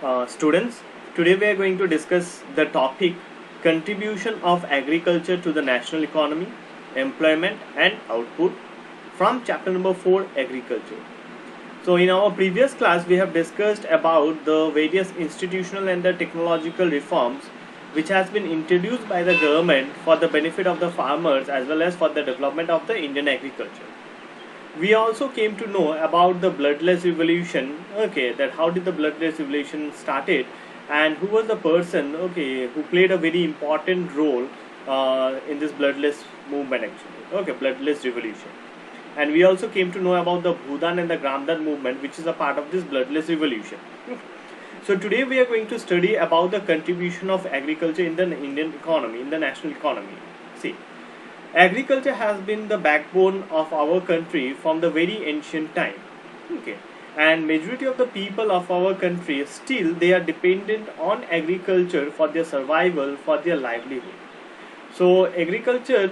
Students, today we are going to discuss the topic contribution of agriculture to the national economy, employment and output from chapter number 4 agriculture. So in our previous class we have discussed about the various institutional and the technological reforms which has been introduced by the government for the benefit of the farmers as well as for the development of the Indian agriculture. We also came to know about the bloodless revolution. Okay, that how did the bloodless revolution started and who was the person, okay, who played a very important role in this bloodless movement actually. Okay, bloodless revolution. And we also came to know about the Bhudan and the Gramdan movement which is a part of this bloodless revolution. So today we are going to study about the contribution of agriculture in the Indian economy, in the national economy. See, agriculture has been the backbone of our country from the very ancient time. Okay, and majority of the people of our country still they are dependent on agriculture for their survival, for their livelihood. So agriculture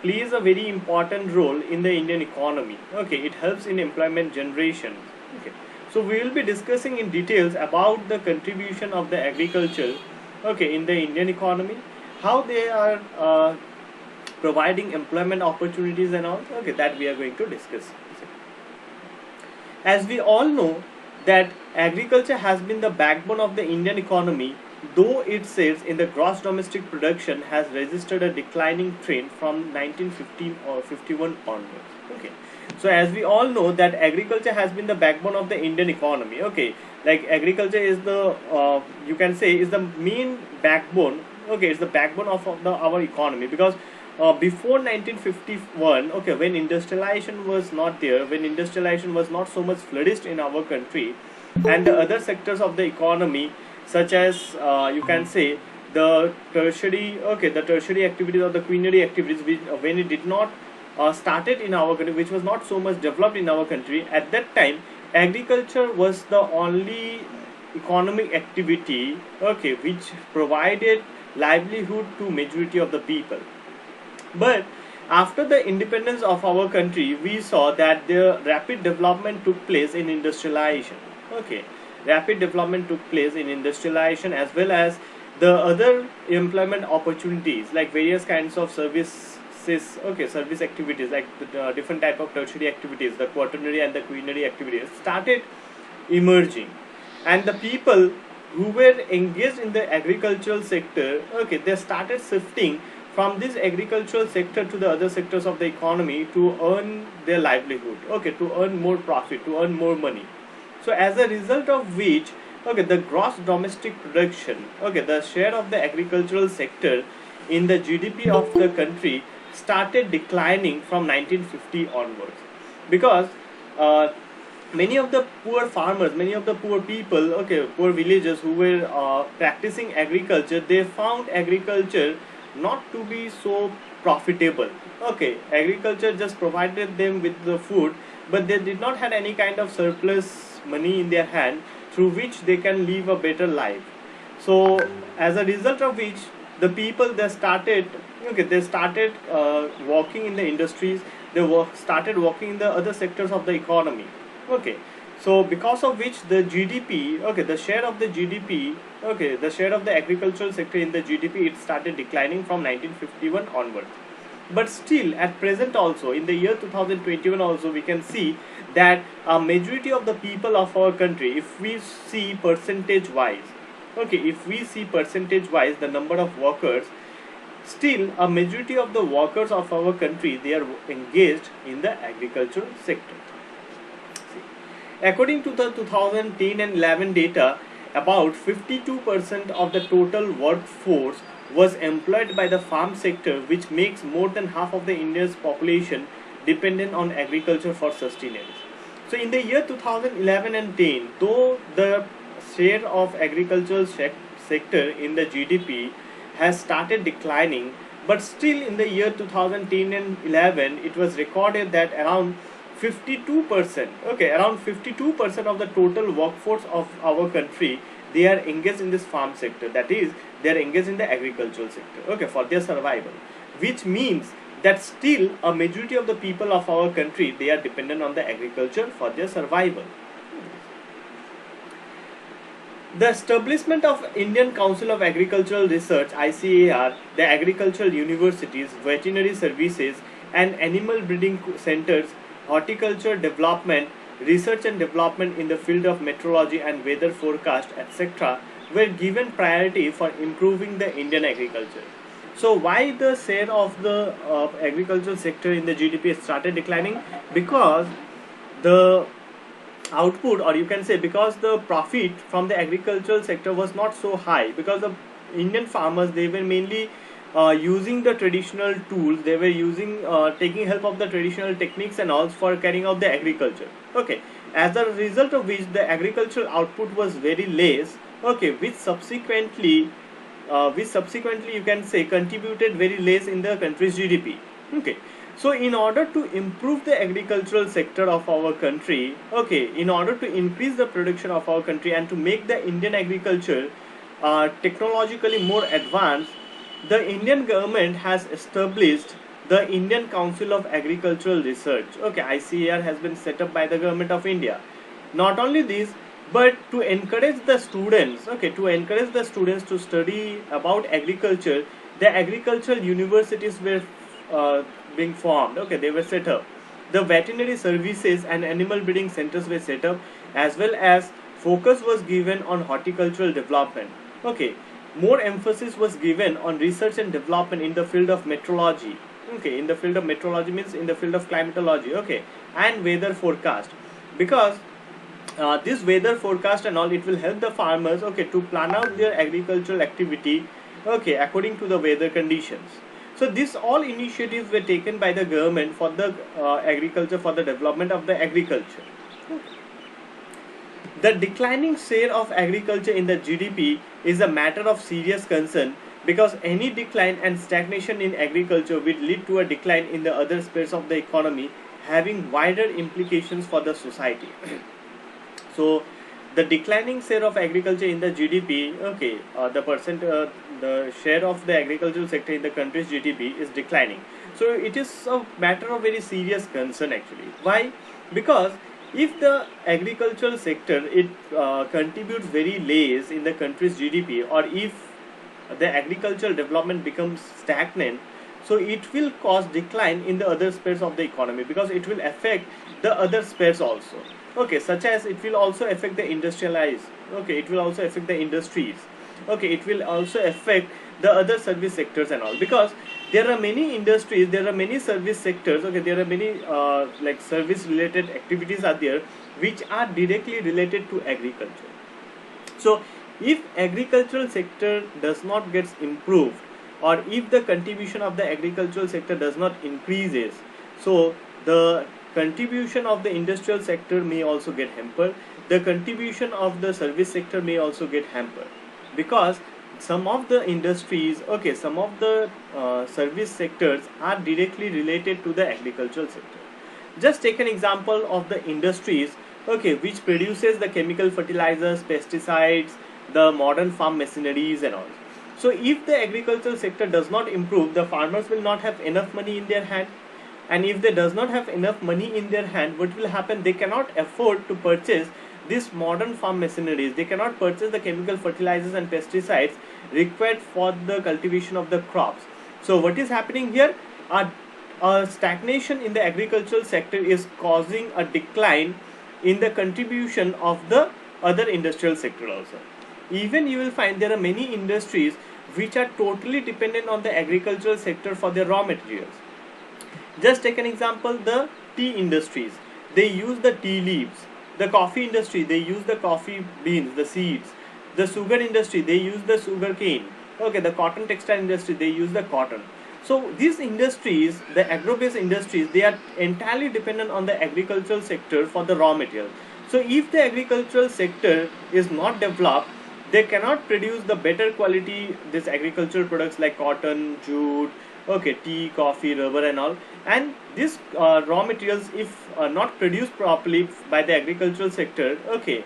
plays a very important role in the Indian economy. Okay, it helps in employment generation. Okay, so we will be discussing in details about the contribution of the agriculture, okay, in the Indian economy, how they are providing employment opportunities and all. Okay, that we are going to discuss. As we all know that agriculture has been the backbone of the Indian economy, though its sales in the gross domestic production has registered a declining trend from 1915 or 51 onwards. Okay, so as we all know that agriculture has been the backbone of the Indian economy. Okay, like agriculture is the you can say is the main backbone. Okay, it's the backbone of our economy because before 1951, okay, when industrialization was not there, when industrialization was not so much flourished in our country, and the other sectors of the economy, such as you can say the tertiary, okay, the tertiary activities or the quaternary activities, which when it did not started in our country, which was not so much developed in our country at that time, agriculture was the only economic activity, okay, which provided livelihood to majority of the people. But after the independence of our country, we saw that the rapid development took place in industrialization. Okay, rapid development took place in industrialization as well as the other employment opportunities like various kinds of services. Okay, service activities like the different type of tertiary activities, the quaternary and the quaternary activities started emerging, and the people who were engaged in the agricultural sector, okay, they started shifting from this agricultural sector to the other sectors of the economy to earn their livelihood, okay, to earn more profit, to earn more money. So as a result of which, okay, the gross domestic production, okay, the share of the agricultural sector in the GDP of the country started declining from 1950 onwards, because uh, many of the poor farmers, many of the poor people, okay, poor villagers who were practicing agriculture, they found agriculture not to be so profitable. Okay, agriculture just provided them with the food, but they did not have any kind of surplus money in their hand through which they can live a better life. So as a result of which, the people they started, okay, they started working in the industries, they started working in the other sectors of the economy. Okay, so because of which the GDP, okay, the share of the GDP, okay, the share of the agricultural sector in the GDP, it started declining from 1951 onwards. But still at present also in the year 2021 also we can see that a majority of the people of our country, if we see percentage wise, okay, if we see percentage wise the number of workers, still a majority of the workers of our country they are engaged in the agricultural sector. According to the 2010 and 11 data, about 52% of the total workforce was employed by the farm sector, which makes more than half of the India's population dependent on agriculture for sustenance. So in the year 2011 and 10, though the share of agricultural sector in the GDP has started declining, but still in the year 2010 and 11, it was recorded that around 52%, okay, around 52% of the total workforce of our country they are engaged in this farm sector, that is they are engaged in the agricultural sector, okay, for their survival, which means that still a majority of the people of our country they are dependent on the agriculture for their survival. The establishment of Indian Council of Agricultural Research (ICAR), the agricultural universities, veterinary services, and animal breeding centers, horticulture development, research and development in the field of meteorology and weather forecast, etc., were given priority for improving the Indian agriculture. So, why the share of the agricultural sector in the GDP started declining? Because the output, or you can say because the profit from the agricultural sector was not so high, because the Indian farmers, they were mainly using the traditional tools, they were using taking help of the traditional techniques and all for carrying out the agriculture. Okay, as a result of which the agricultural output was very less. Okay, which subsequently you can say contributed very less in the country's GDP. Okay, so in order to improve the agricultural sector of our country, okay, in order to increase the production of our country and to make the Indian agriculture technologically more advanced, the Indian government has established the Indian Council of Agricultural Research. Okay, ICAR has been set up by the government of India. Not only this, but to encourage the students, okay, to encourage the students to study about agriculture, the agricultural universities were being formed. Okay, they were set up. The veterinary services and animal breeding centers were set up, as well as focus was given on horticultural development. Okay, more emphasis was given on research and development in the field of meteorology. Okay, in the field of meteorology means in the field of climatology. Okay, and weather forecast, because this weather forecast and all, it will help the farmers, okay, to plan out their agricultural activity, okay, according to the weather conditions. So these all initiatives were taken by the government for the agriculture, for the development of the agriculture. The declining share of agriculture in the GDP is a matter of serious concern, because any decline and stagnation in agriculture will lead to a decline in the other spheres of the economy, having wider implications for the society. So the declining share of agriculture in the GDP, okay, the share of the agricultural sector in the country's GDP is declining. So it is a matter of very serious concern actually. Why? Because if the agricultural sector, it contributes very less in the country's GDP, or if the agricultural development becomes stagnant, so it will cause decline in the other spheres of the economy, because it will affect the other spheres also. Okay, such as it will also affect the industrialized. Okay, it will also affect the industries. Okay, it will also affect the other service sectors and all, because there are many industries, there are many service sectors. Okay, there are many like service related activities are there which are directly related to agriculture. So if agricultural sector does not get improved, or if the contribution of the agricultural sector does not increases, so the contribution of the industrial sector may also get hampered, the contribution of the service sector may also get hampered, because some of the industries, okay, some of the service sectors are directly related to the agricultural sector. Just take an example of the industries, okay, which produces the chemical fertilizers, pesticides, the modern farm machineries and all. So if the agricultural sector does not improve, the farmers will not have enough money in their hand, and if they does not have enough money in their hand, what will happen? They cannot afford to purchase this modern farm machineries, they cannot purchase the chemical fertilizers and pesticides required for the cultivation of the crops. So what is happening here? A stagnation in the agricultural sector is causing a decline in the contribution of the other industrial sector also. Even you will find there are many industries which are totally dependent on the agricultural sector for their raw materials. Just take an example, the tea industries, they use the tea leaves. The coffee industry, they use the coffee beans, the seeds. The sugar industry, they use the sugar cane. Okay, the cotton textile industry, they use the cotton. So these industries, the agro-based industries, they are entirely dependent on the agricultural sector for the raw material. So if the agricultural sector is not developed, they cannot produce the better quality this agricultural products like cotton, jute, okay, tea, coffee, rubber and all. And these raw materials, if not produced properly by the agricultural sector, okay,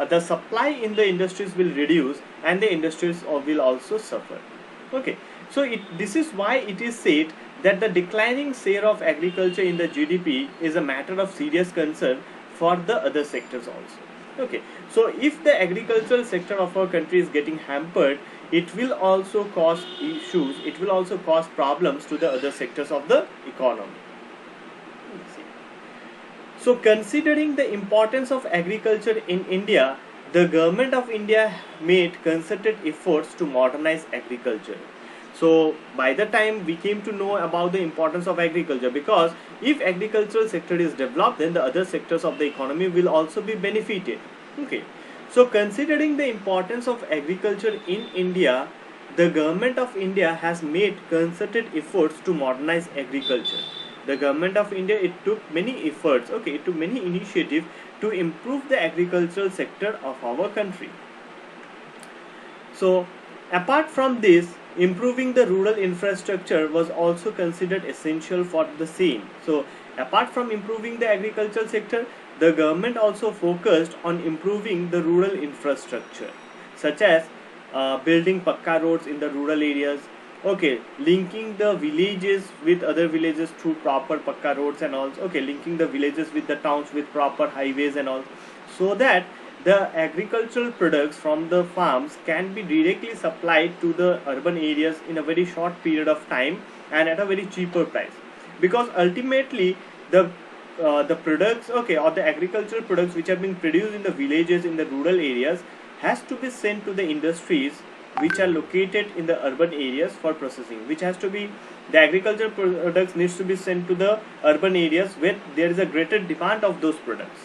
the supply in the industries will reduce and the industries will also suffer. Okay, so this is why it is said that the declining share of agriculture in the GDP is a matter of serious concern for the other sectors also. Okay, so if the agricultural sector of our country is getting hampered, it will also cause issues, it will also cause problems to the other sectors of the economy. So, considering the importance of agriculture in India, the government of India made concerted efforts to modernize agriculture. So, by the time we came to know about the importance of agriculture, because if agricultural sector is developed, then the other sectors of the economy will also be benefited. Okay. So, considering the importance of agriculture in India, the government of India has made concerted efforts to modernize agriculture. The government of India, it took many efforts, okay, it took many initiatives to improve the agricultural sector of our country. So apart from this, improving the rural infrastructure was also considered essential for the same. So apart from improving the agricultural sector, the government also focused on improving the rural infrastructure, such as building pakka roads in the rural areas, okay, linking the villages with other villages through proper pakka roads and all, okay, linking the villages with the towns with proper highways and all, so that the agricultural products from the farms can be directly supplied to the urban areas in a very short period of time and at a very cheaper price. Because ultimately the products, okay, or the agricultural products which have been produced in the villages in the rural areas has to be sent to the industries which are located in the urban areas for processing, which has to be, the agricultural products needs to be sent to the urban areas where there is a greater demand of those products.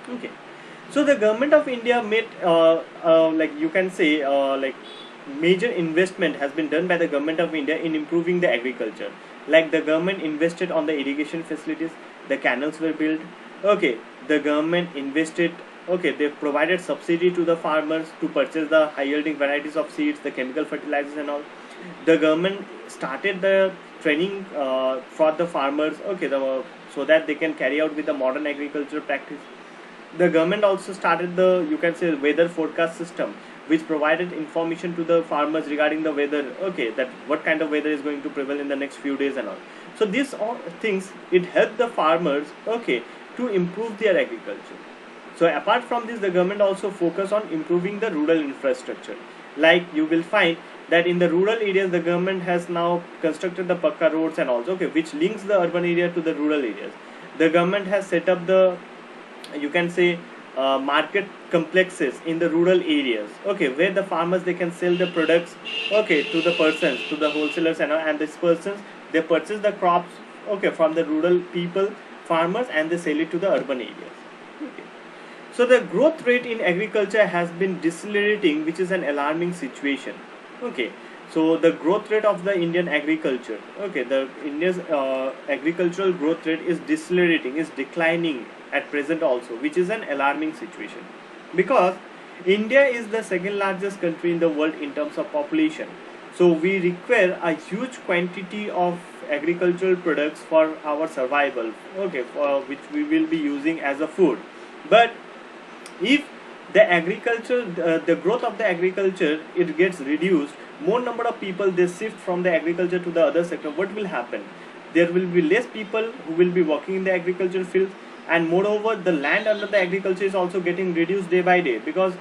Okay, so the government of India made like you can say like major investment has been done by the government of India in improving the agriculture. Like the government invested on the irrigation facilities, the canals were built, okay, the government invested, okay, they provided subsidy to the farmers to purchase the high yielding varieties of seeds, the chemical fertilizers and all. The government started the training for the farmers, okay, so that they can carry out with the modern agricultural practice. The government also started the, you can say, weather forecast system, which provided information to the farmers regarding the weather, okay, that what kind of weather is going to prevail in the next few days and all. So these all things, it helped the farmers, okay, to improve their agriculture. So apart from this, the government also focus on improving the rural infrastructure. Like you will find that in the rural areas, the government has now constructed the pakka roads and also, okay, which links the urban area to the rural areas. The government has set up the, you can say, market complexes in the rural areas, okay, where the farmers, they can sell the products, okay, to the persons, to the wholesalers and these persons, they purchase the crops, okay, from the rural people, farmers, and they sell it to the urban areas. Okay. So the growth rate in agriculture has been decelerating, which is an alarming situation. Okay, so the growth rate of the Indian agriculture, okay, the India's agricultural growth rate is decelerating, is declining at present also, which is an alarming situation, because India is the second largest country in the world in terms of population. So we require a huge quantity of agricultural products for our survival, okay, for which we will be using as a food. But if the agriculture, the growth of the agriculture, it gets reduced, more number of people they shift from the agriculture to the other sector, what will happen? There will be less people who will be working in the agricultural field, and moreover the land under the agriculture is also getting reduced day by day, because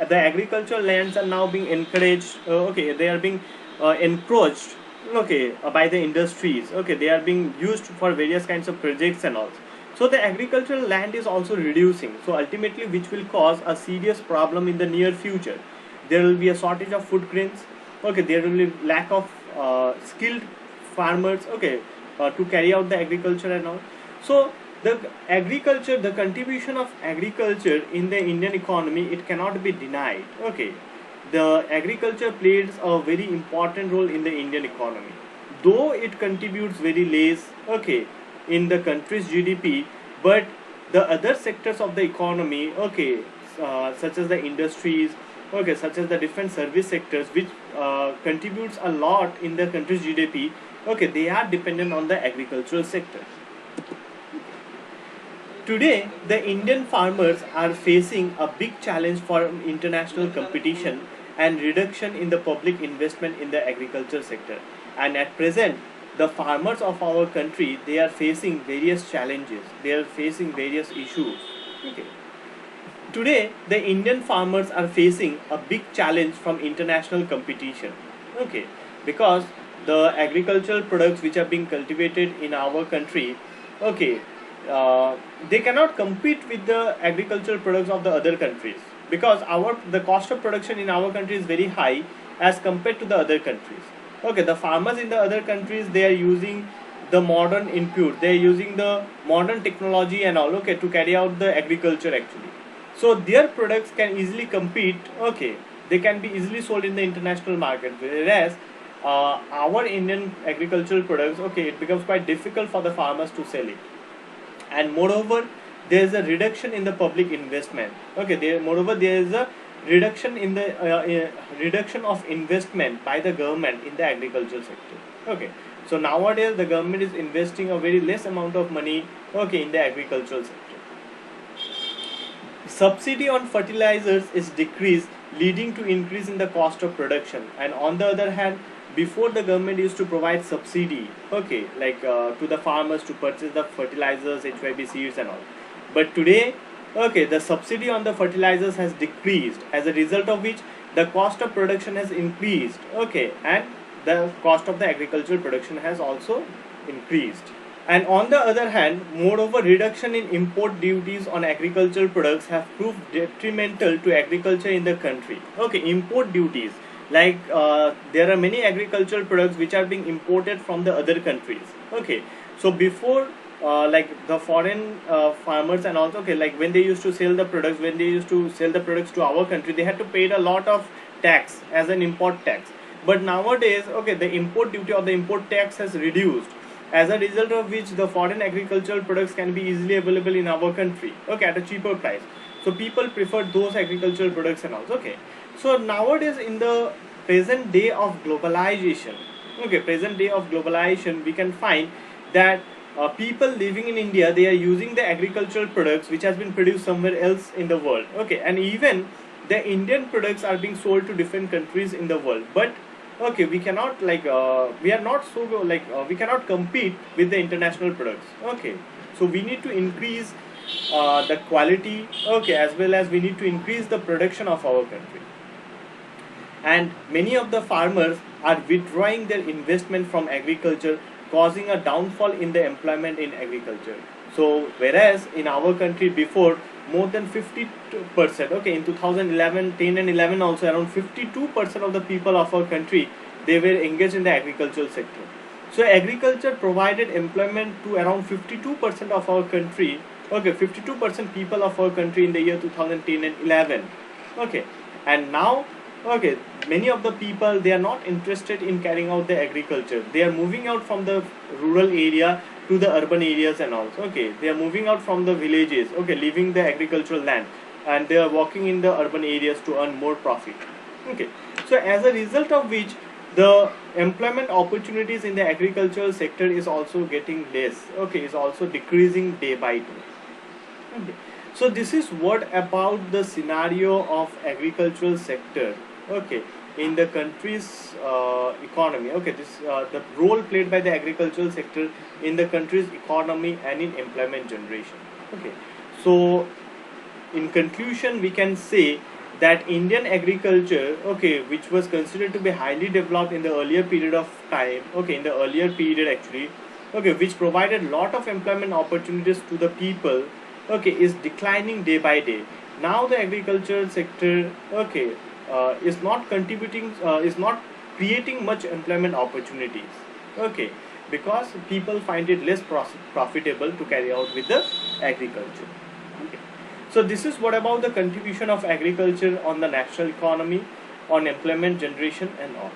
the agricultural lands are now being encouraged, okay, they are being encroached, okay, by the industries, okay, they are being used for various kinds of projects and all. So the agricultural land is also reducing, so ultimately which will cause a serious problem in the near future. There will be a shortage of food grains, okay, there will be lack of skilled farmers, okay, to carry out the agriculture and all. So the agriculture, the contribution of agriculture in the Indian economy, it cannot be denied, okay. The agriculture plays a very important role in the Indian economy, though it contributes very less, okay, in the country's GDP, but the other sectors of the economy, okay, such as the industries, okay, such as the different service sectors, which contributes a lot in the country's GDP, okay, they are dependent on the agricultural sector. Today, the Indian farmers are facing a big challenge for international competition and reduction in the public investment in the agriculture sector. And at present, the farmers of our country, they are facing various challenges. They are facing various issues. Okay. Today, the Indian farmers are facing a big challenge from international competition. Okay, because the agricultural products which are being cultivated in our country, okay, uh, they cannot compete with the agricultural products of the other countries, because our the cost of production in our country is very high as compared to the other countries. Okay, the farmers in the other countries, they are using the modern input, they are using the modern technology and all, okay, to carry out the agriculture actually. So their products can easily compete, okay, they can be easily sold in the international market, whereas our Indian agricultural products, okay, it becomes quite difficult for the farmers to sell it. And moreover, there is a reduction in the public investment. Okay, moreover there is a reduction in the reduction of investment by the government in the agricultural sector. Okay, so nowadays the government is investing a very less amount of money, okay, in the agricultural sector. Subsidy on fertilizers is decreased, leading to increase in the cost of production. And on the other hand, before the government used to provide subsidy, okay, like to the farmers to purchase the fertilizers, HYB seeds and all. But today, okay, the subsidy on the fertilizers has decreased, as a result of which the cost of production has increased, okay, and the cost of the agricultural production has also increased. And on the other hand, moreover, reduction in import duties on agricultural products have proved detrimental to agriculture in the country. Okay, import duties, like there are many agricultural products which are being imported from the other countries. Okay, so before like the foreign farmers and also, okay, like when they used to sell the products, when they used to sell the products to our country, they had to pay a lot of tax as an import tax. But nowadays, okay, the import duty or the import tax has reduced, as a result of which the foreign agricultural products can be easily available in our country, okay, at a cheaper price. So people prefer those agricultural products and also, okay. So nowadays, in the present day of globalization, okay, present day of globalization, we can find that people living in India, they are using the agricultural products which has been produced somewhere else in the world, okay, and even the Indian products are being sold to different countries in the world. But okay, we cannot like we are not so like we cannot compete with the international products. Okay, so we need to increase the quality, okay, as well as we need to increase the production of our country. And many of the farmers are withdrawing their investment from agriculture, causing a downfall in the employment in agriculture. So whereas in our country before, more than 50%, okay, in 2011, 10 and 11 also, around 52% of the people of our country, they were engaged in the agricultural sector. So agriculture provided employment to around 52% of our country, okay, 52% people of our country in the year 2010 and 11. Okay, and now, okay, many of the people, they are not interested in carrying out the agriculture. They are moving out from the rural area to the urban areas and also, okay, they are moving out from the villages, okay, leaving the agricultural land, and they are walking in the urban areas to earn more profit. Okay, so as a result of which, the employment opportunities in the agricultural sector is also getting less, okay, is also decreasing day by day. Okay. So this is what about the scenario of agricultural sector, okay, in the country's economy. Okay, this the role played by the agricultural sector in the country's economy and in employment generation. Okay, so in conclusion, we can say that Indian agriculture, okay, which was considered to be highly developed in the earlier period of time, okay, in the earlier period actually, okay, which provided lot of employment opportunities to the people, okay, is declining day by day. Now the agricultural sector, okay, is not contributing, is not creating much employment opportunities, okay, because people find it less profitable to carry out with the agriculture. Okay. So this is what about the contribution of agriculture on the national economy, on employment generation and all.